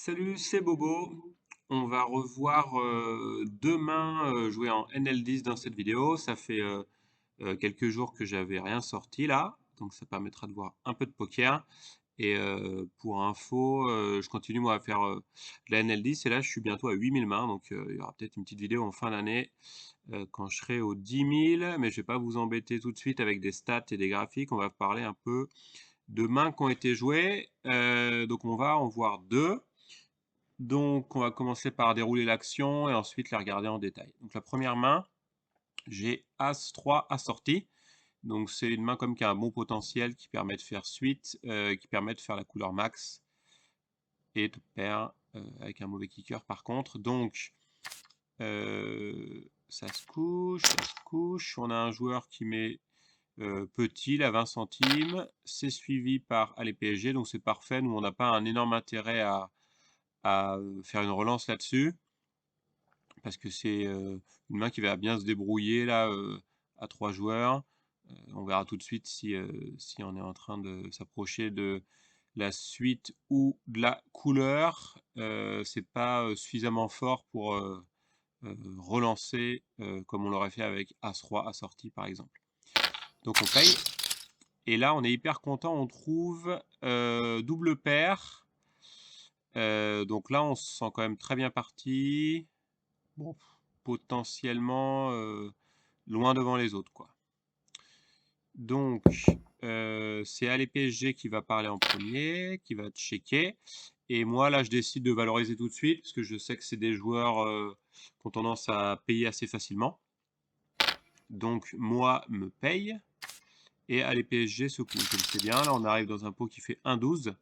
Salut, c'est Bobo. On va revoir demain jouer en NL10 dans cette vidéo. Ça fait quelques jours que j'avais rien sorti là, donc ça permettra de voir un peu de poker. Et pour info, je continue moi à faire de la NL10 et là je suis bientôt à 8000 mains, donc il y aura peut-être une petite vidéo en fin d'année quand je serai aux 10 000, mais je vais pas vous embêter tout de suite avec des stats et des graphiques. On va parler un peu de mains qui ont été jouées. Donc on va en voir deux. Donc, on va commencer par dérouler l'action et ensuite la regarder en détail. Donc, la première main, j'ai As-3 assorti. Donc, c'est une main comme qui a un bon potentiel qui permet de faire suite, qui permet de faire la couleur max et de pair avec un mauvais kicker par contre. Donc, ça se couche, ça se couche. On a un joueur qui met petit, la 20 centimes. C'est suivi par allez PSG, donc c'est parfait. Nous, on n'a pas un énorme intérêt à faire une relance là-dessus, parce que c'est une main qui va bien se débrouiller là à 3 joueurs. On verra tout de suite si on est en train de s'approcher de la suite ou de la couleur. C'est pas suffisamment fort pour relancer comme on l'aurait fait avec As-Roi assorti par exemple. Donc on paye. Et là on est hyper content, on trouve double paire. Donc là on se sent quand même très bien parti. Bon, potentiellement loin devant les autres, quoi. Donc, c'est Ali PSG qui va parler en premier, qui va checker. Et moi, là, je décide de valoriser tout de suite, parce que je sais que c'est des joueurs qui ont tendance à payer assez facilement. Donc, moi, me paye. Et Ali PSG se couche. Je le sais bien. Là, on arrive dans un pot qui fait 1,12.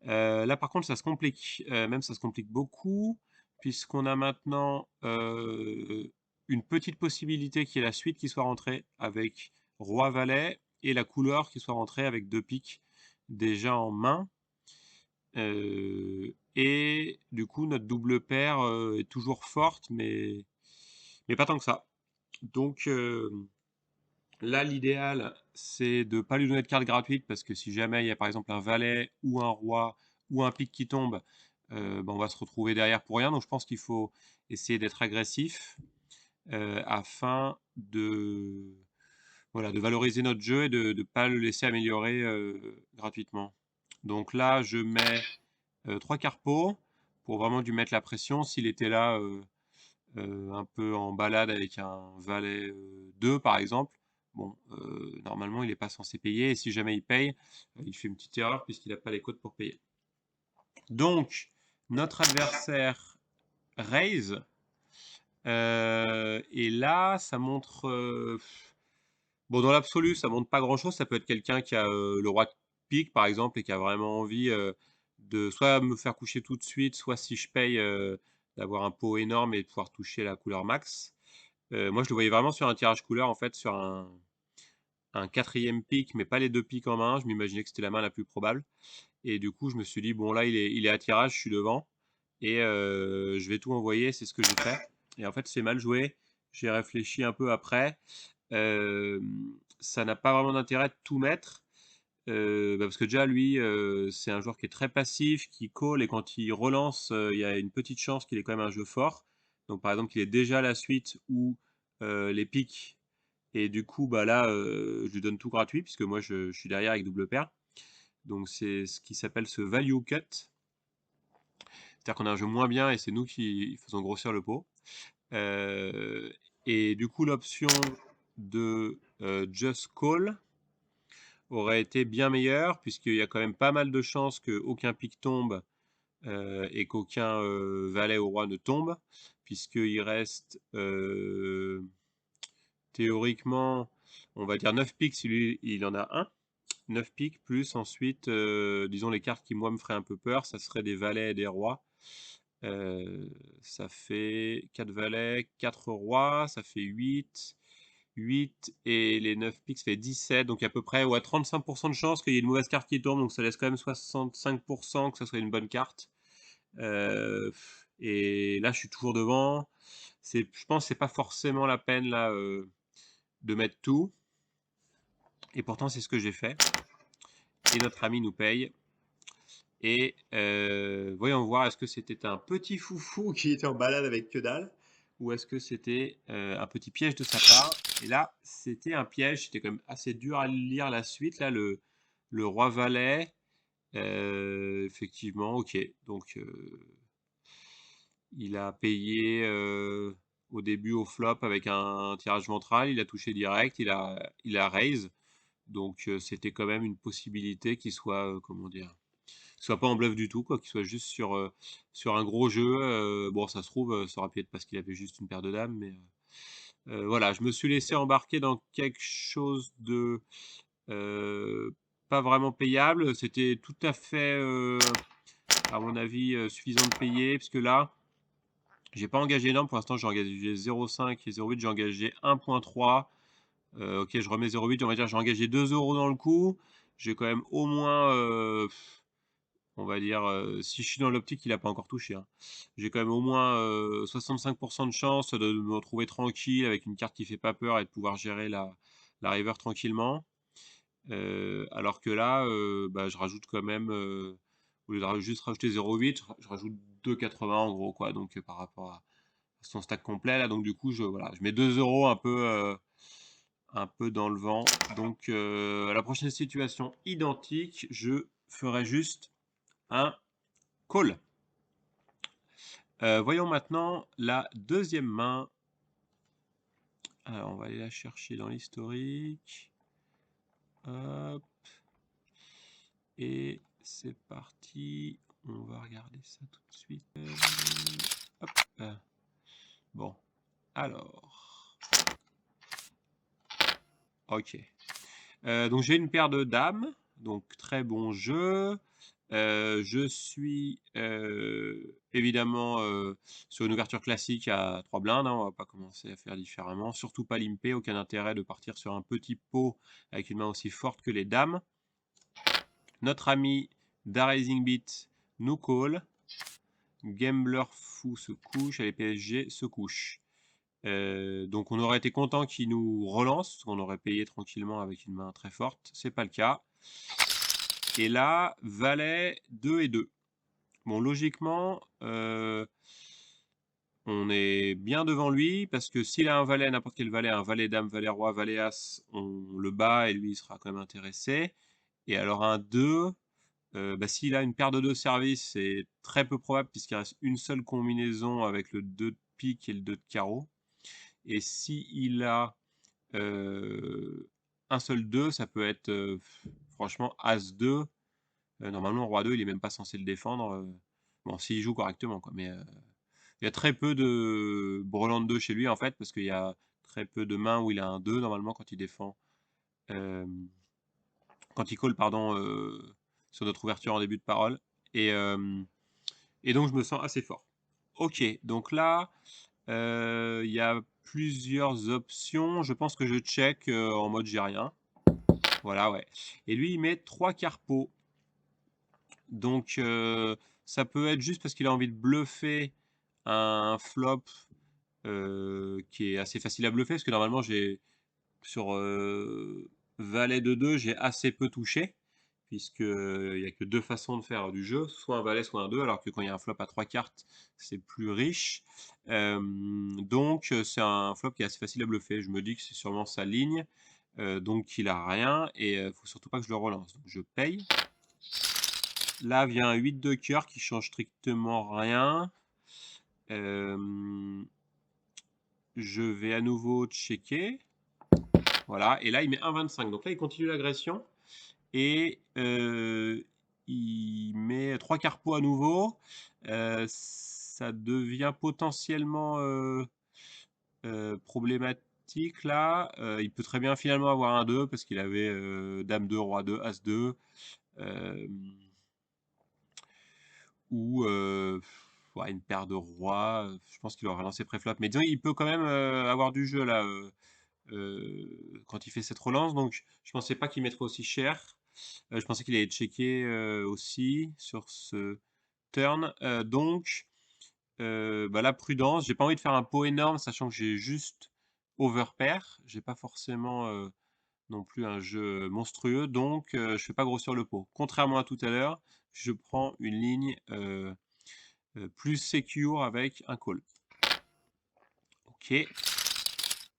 Là, par contre, ça se complique. Même, ça se complique beaucoup, puisqu'on a maintenant une petite possibilité qui est la suite qui soit rentrée avec Roi-Valet et la couleur qui soit rentrée avec deux piques déjà en main. Et du coup, notre double paire est toujours forte, mais pas tant que ça. Donc là, l'idéal, c'est de ne pas lui donner de carte gratuite, parce que si jamais il y a par exemple un valet ou un roi ou un pique qui tombe, ben, on va se retrouver derrière pour rien. Donc je pense qu'il faut essayer d'être agressif afin de, voilà, de valoriser notre jeu et de ne pas le laisser améliorer gratuitement. Donc là, je mets 3 carpos pour vraiment lui mettre la pression. S'il était là un peu en balade avec un valet 2 par exemple, bon, normalement il n'est pas censé payer, et si jamais il paye, il fait une petite erreur puisqu'il n'a pas les codes pour payer. Donc, notre adversaire raise, et là, ça montre... bon, dans l'absolu, ça montre pas grand-chose. Ça peut être quelqu'un qui a le roi de pique, par exemple, et qui a vraiment envie de soit me faire coucher tout de suite, soit si je paye, d'avoir un pot énorme et de pouvoir toucher la couleur max. Moi, je le voyais vraiment sur un tirage couleur, en fait, sur un quatrième pic, mais pas les deux piques en main. Je m'imaginais que c'était la main la plus probable. Et du coup, je me suis dit, bon, là, il est à tirage, je suis devant. Et je vais tout envoyer, c'est ce que j'ai fait. Et en fait, c'est mal joué. J'ai réfléchi un peu après. Euh, Ça n'a pas vraiment d'intérêt de tout mettre. Parce que déjà, lui, c'est un joueur qui est très passif, qui call, et quand il relance, il y a une petite chance qu'il ait quand même un jeu fort. Donc, par exemple, qu'il ait déjà la suite ou les piques. Et du coup, bah là, je lui donne tout gratuit, puisque moi, je suis derrière avec double paire. Donc, c'est ce qui s'appelle ce value cut. C'est-à-dire qu'on a un jeu moins bien et c'est nous qui faisons grossir le pot. Euh, et du coup, l'option de Just Call aurait été bien meilleure, puisqu'il y a quand même pas mal de chances qu'aucun pic tombe et qu'aucun valet au roi ne tombe, puisqu'il reste théoriquement, on va dire 9 pics si lui il en a un. 9 piques, plus ensuite, disons les cartes qui moi me feraient un peu peur, ça serait des valets et des rois. Ça fait 4 valets, 4 rois, ça fait 8. 8 et les 9 piques, ça fait 17. Donc à peu près ouais, 35% de chance qu'il y ait une mauvaise carte qui tombe. Donc ça laisse quand même 65% que ça soit une bonne carte. Et là, je suis toujours devant. Je pense que c'est pas forcément la peine là de mettre tout. Et pourtant, c'est ce que j'ai fait. Et notre ami nous paye. et voyons voir, est-ce que c'était un petit foufou qui était en balade avec que dalle? Ou est-ce que c'était, un petit piège de sa part? Et là, c'était un piège, c'était quand même assez dur à lire la suite là, le roi valet, effectivement, OK. Donc il a payé, au début au flop avec un tirage ventral, il a touché direct, il a raise, donc c'était quand même une possibilité qu'il soit, comment dire? Qu'il soit pas en bluff du tout quoi, qu'il soit juste sur un gros jeu, bon ça se trouve, ça aurait pu être parce qu'il avait juste une paire de dames, mais voilà, je me suis laissé embarquer dans quelque chose de, heu, pas vraiment payable. C'était tout à fait, à mon avis, suffisant de payer puisque là, j'ai pas engagé énorme pour l'instant, j'ai engagé 0,5 et 0,8, j'ai engagé 1,3. OK, je remets 0,8, on va dire j'ai engagé 2 € dans le coup. J'ai quand même au moins, on va dire, si je suis dans l'optique qu'il a pas encore touché, hein, j'ai quand même au moins, 65 de chance de me retrouver tranquille avec une carte qui fait pas peur et de pouvoir gérer la river tranquillement. Alors que là, bah, je rajoute quand même, au lieu de juste rajouter 0,8, je rajoute 2,80 en gros quoi, donc par rapport à son stack complet là, donc du coup voilà, je mets 2 € un peu dans le vent. Donc à la prochaine situation identique, je ferai juste un call. Voyons maintenant la deuxième main. Alors on va aller la chercher dans l'historique. Hop. Et c'est parti. On va regarder ça tout de suite. Hop. Bon. Alors. Ok. Donc j'ai une paire de dames. Donc très bon jeu. Je suis évidemment sur une ouverture classique à 3 blindes, hein, on va pas commencer à faire différemment. Surtout pas limper, aucun intérêt de partir sur un petit pot avec une main aussi forte que les dames. Notre ami d'A-Raising Beat nous call. Gambler fou se couche, et les PSG se couchent. Donc on aurait été content qu'il nous relance, parce qu'on aurait payé tranquillement avec une main très forte. C'est pas le cas. Et là, valet 2 et 2. Bon, logiquement, on est bien devant lui parce que s'il a un valet, n'importe quel valet, un valet dame, valet roi, valet as, on le bat et lui il sera quand même intéressé. Et alors un 2, bah, s'il a une paire de 2 services, c'est très peu probable puisqu'il reste une seule combinaison avec le 2 de pique et le 2 de carreau. Et s'il a un seul 2, ça peut être franchement as 2. Normalement, roi 2, il est même pas censé le défendre. Bon, s'il joue correctement, quoi. Mais il y a très peu de brelan de 2 chez lui, en fait, parce qu'il y a très peu de mains où il a un 2 normalement quand il défend. Quand il call, pardon, sur notre ouverture en début de parole. Et, et donc, je me sens assez fort. Ok, donc là, il y a plusieurs options. Je pense que je check en mode j'ai rien. Voilà, ouais. Et lui, il met 3 carpeaux. Donc, ça peut être juste parce qu'il a envie de bluffer un flop qui est assez facile à bluffer, parce que normalement, j'ai sur valet de 2, j'ai assez peu touché, puisqu'il n'y a que deux façons de faire du jeu, soit un valet, soit un 2, alors que quand il y a un flop à 3 cartes, c'est plus riche. Donc, c'est un flop qui est assez facile à bluffer. Je me dis que c'est sûrement sa ligne, donc il a rien, et il faut surtout pas que je le relance. Donc, je paye. Là vient un 8 de cœur qui change strictement rien. Je vais à nouveau checker. Voilà, et là il met 1,25. Donc là il continue l'agression. Et il met 3 carpeaux à nouveau. Ça devient potentiellement problématique là. Il peut très bien finalement avoir un 2 parce qu'il avait dame 2, roi 2, as 2. Ou ouais, une paire de rois, je pense qu'il aurait lancé préflop. Mais disons, il peut quand même avoir du jeu là quand il fait cette relance. Donc je pensais pas qu'il mettrait aussi cher. Je pensais qu'il allait checker aussi sur ce turn. Donc bah, la prudence, j'ai pas envie de faire un pot énorme, sachant que j'ai juste overpair. J'ai pas forcément non plus un jeu monstrueux, donc je fais pas grossir le pot. Contrairement à tout à l'heure, je prends une ligne, plus secure avec un call. OK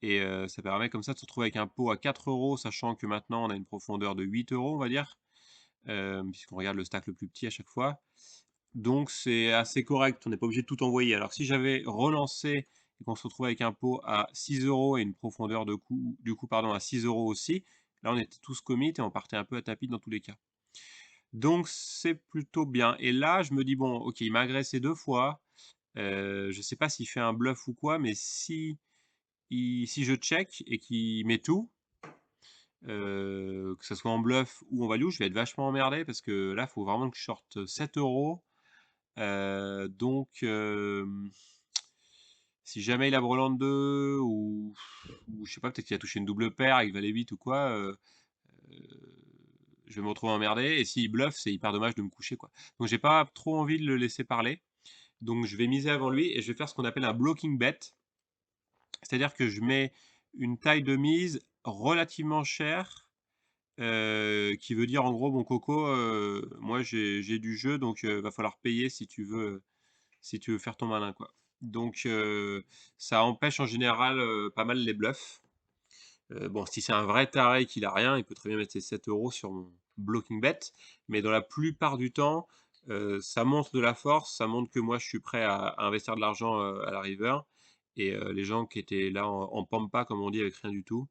et ça permet comme ça de se retrouver avec un pot à 4 €, sachant que maintenant on a une profondeur de 8 €, on va dire, puisqu'on regarde le stack le plus petit à chaque fois. Donc c'est assez correct, on n'est pas obligé de tout envoyer. Alors si j'avais relancé et qu'on se retrouvait avec un pot à 6 € et une profondeur de coup du coup pardon à 6 € aussi, là on était tous commit et on partait un peu à tapis dans tous les cas. Donc c'est plutôt bien et là je me dis: «Bon OK, il m'a agressé 2 fois, je sais pas s'il fait un bluff ou quoi, mais si je check et qu'il met tout, que ça soit en bluff ou en value, je vais être vachement emmerdé parce que là, il faut vraiment que je sorte 7 €. Donc si jamais il a brelan 2 ou je sais pas, peut-être qu'il a touché une double paire avec valet 8 ou quoi, je vais me retrouver emmerdé et s'il bluffe, c'est hyper dommage de me coucher, quoi. Donc j'ai pas trop envie de le laisser parler, donc je vais miser avant lui et je vais faire ce qu'on appelle un blocking bet. C'est-à-dire que je mets une taille de mise relativement chère, qui veut dire en gros: «Bon coco, moi j'ai du jeu donc va falloir payer si tu veux faire ton malin, quoi». Donc ça empêche en général, pas mal les bluffs. Bon, si c'est un vrai taré qui a rien, il peut très bien mettre ses 7 € sur mon blocking bet, mais dans la plupart du temps, ça montre de la force, ça montre que moi je suis prêt à investir de l'argent, à la river et les gens qui étaient là en pampa comme on dit avec rien du tout,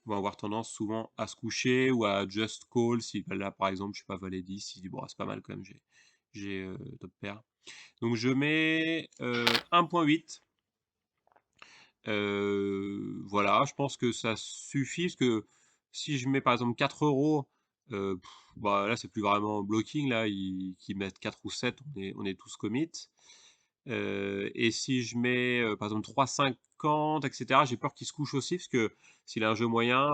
vont avoir tendance souvent à se coucher ou à just call si bah, là par exemple, je sais pas valet 10, il dit: «Bon c'est pas mal quand même, j'ai top pair». Donc je mets, 1,8. Voilà, je pense que ça suffit parce que si je mets par exemple 4 €, heu, bah, là, c'est plus vraiment blocking là, ils qu'ils mettent 4 ou 7, on est tous commit. Et si je mets, par exemple 3,50 et cetera, j'ai peur qu'il se couche aussi parce que s'il a un jeu moyen,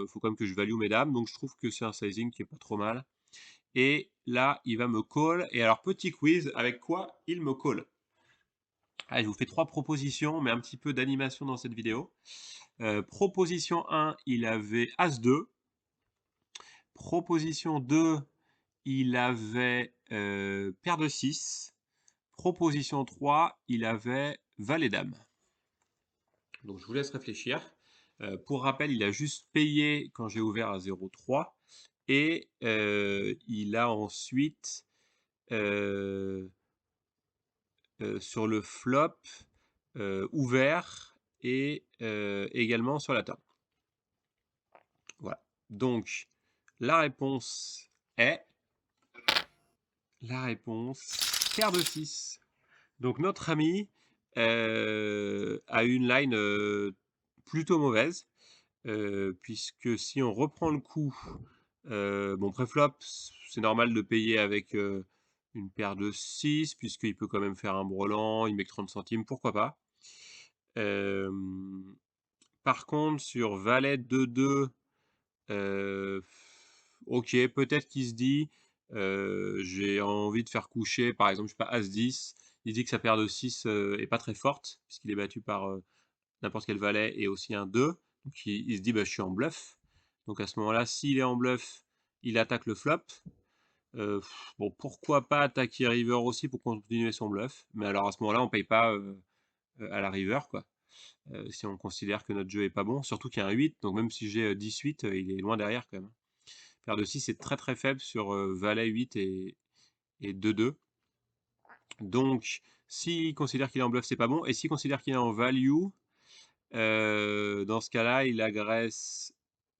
faut quand même que je value mes dames, donc je trouve que c'est un sizing qui est pas trop mal et là, il va me call et alors petit quiz, avec quoi il me call? Allez, je vous fais 3 propositions, mais un petit peu d'animation dans cette vidéo. Proposition 1, il avait As-2. Proposition 2, il avait, paire de 6. Proposition 3, il avait valet-dame. Donc je vous laisse réfléchir. Pour rappel, il a juste payé quand j'ai ouvert à 0,3 et il a ensuite, heu sur le flop, ouvert et également sur la table. Voilà. Donc la réponse est la réponse paire de 6. Donc notre ami, a une line, plutôt mauvaise, puisque si on reprend le coup, bon préflop, c'est normal de payer avec, une paire de 6 puisqu'il peut quand même faire un brelan, il met que 30 centimes, pourquoi pas? Hem, Par contre sur valet 2-2, Heu, OK, peut-être qu'il se dit, j'ai envie de faire coucher, par exemple, je sais pas, as-10. Il dit que sa paire de 6, est pas très forte, puisqu'il est battu par, n'importe quel valet et aussi un 2. Donc il se dit: «Bah, je suis en bluff». Donc à ce moment-là, s'il est en bluff, il attaque le flop. Heu, bon, pourquoi pas attaquer river aussi pour continuer son bluff? Mais alors à ce moment-là, on paye pas, à la river, quoi, si on considère que notre jeu est pas bon. Surtout qu'il y a un 8, donc même si j'ai, 10-8, il est loin derrière quand même, hein. Paire de 6 est très, très faible sur, valet 8 et 2-2. Donc s'il considère qu'il est en bluff, c'est pas bon et s'il considère qu'il est en value, dans ce cas-là, il agresse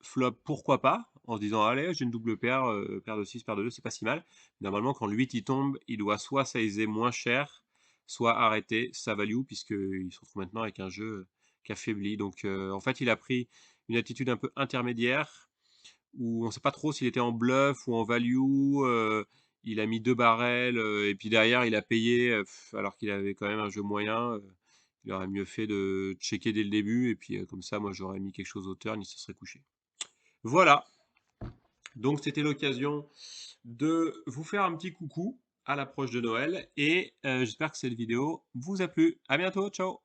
flop, pourquoi pas? En se disant: «Allez, j'ai une double paire, paire de 6, paire de 2, c'est pas si mal». Normalement, quand le 8 il tombe, il doit soit sizer moins cher, soit arrêter sa value puisqu'il se retrouve maintenant avec un jeu, qui affaiblit. Donc en fait, il a pris une attitude un peu intermédiaire où on ne sait pas trop s'il était en bluff ou en value, il a mis 2 barrels, et puis derrière il a payé, alors qu'il avait quand même un jeu moyen, il aurait mieux fait de checker dès le début et puis, comme ça moi j'aurais mis quelque chose au turn, il se serait couché. Voilà, donc c'était l'occasion de vous faire un petit coucou à l'approche de Noël et j'espère que cette vidéo vous a plu. À bientôt, ciao!